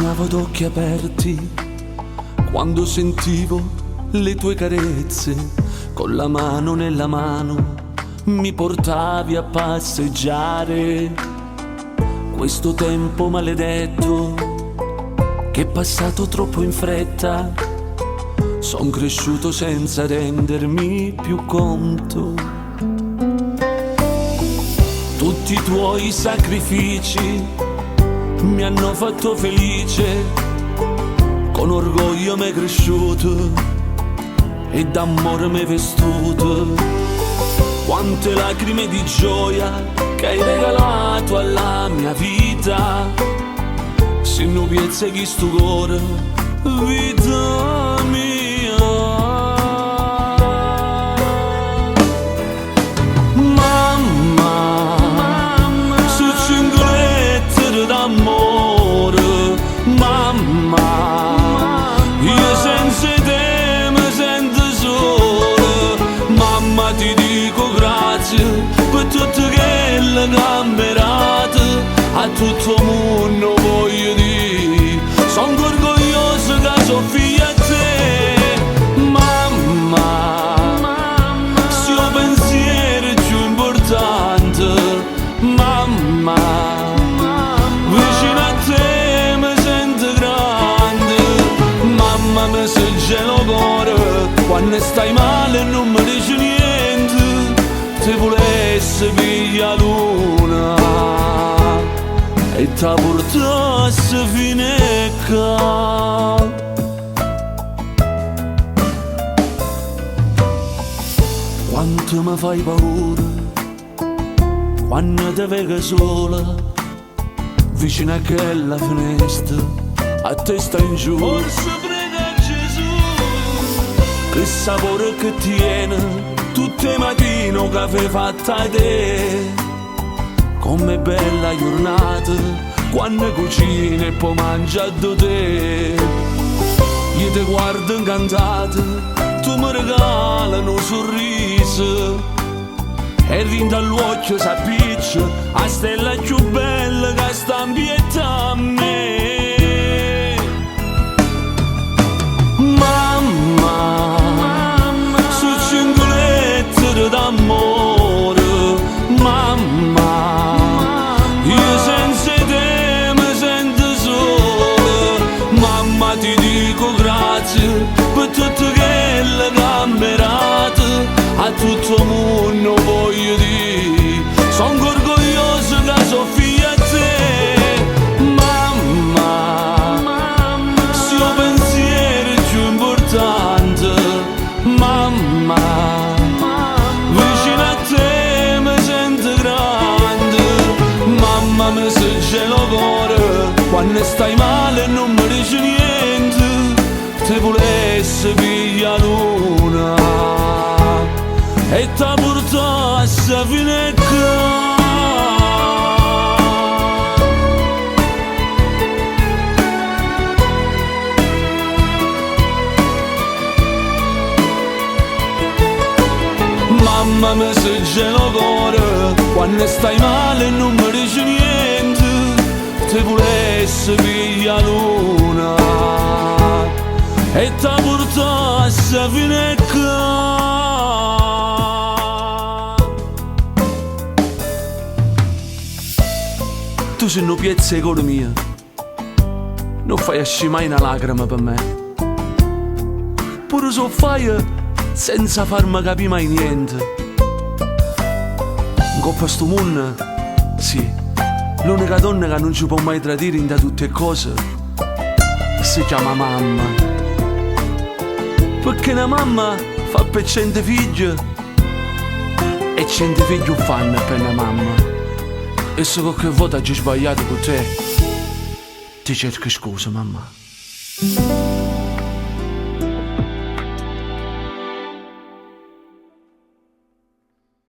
Sognavo ad occhi aperti quando sentivo le tue carezze, con la mano nella mano mi portavi a passeggiare. Questo tempo maledetto che è passato troppo in fretta, son cresciuto senza rendermi più conto. Tutti i tuoi sacrifici mi hanno fatto felice, con orgoglio m'hai cresciuto e d'amore m'hai vestuto. Quante lacrime di gioia che hai regalato alla mia vita, se non piensa chi sto cuore, vita mia. Mamma, su 5 lettere d'amore, mamma, io senza te mi sento solo. Mamma, ti dico grazie per tutto quello che ha merato, a tutto il mondo voglio dire, sono orgoglioso che sono figlio a te. Mamma, se il pensiero è più importante, mamma, vicino a te mi sento grande. Mamma, mi si gela il cuore quando stai male e non mi dici niente. Se volessi piglia luna e ti portassi fino a qua. Quanto mi fai paura quando ti vedo sola vicino a quella finestra, a testa in giù. Forse prega Gesù che sapore che tiene tutte le mattine un caffè fatta a te. Com'è bella giornata quando cucini e poi mangia da te. Io ti guardo incantato, tu mi regali un sorriso e rindo all'occhio s'appiccia a stella più bella che sta in pietà a me. Mamma, su 5 lettere d'amore, mamma, io senza te mi sento solo. Mamma, ti dico grazie per tutto quello che ha merato, a tutto il mondo voglio dire, sono orgoglioso che sono figlio a te. Mamma, se il pensiero è più importante, mamma, vicino a te mi sento grande. Mamma, mi si gela il cuore quando stai male e non mi dici niente. Se volessi piglia luna e ti portassi fino a qua. Mamma, mi si gela il cuore quando stai male e non mi dici niente. Se volessi piglia luna e ti portassi fino a qua. Tu sei una piezza di cuore mia, non fai asci mai una lacrima per me. Pure se fai senza farmi capire mai niente. In coppa a sto mondo, sì, l'unica donna che non ci può mai tradire in da tutte le cose si chiama mamma. Perché una mamma fa per 100 figli e 100 figli fanno per una mamma. E se qualche volta hai sbagliato con te, ti cerco scusa, mamma.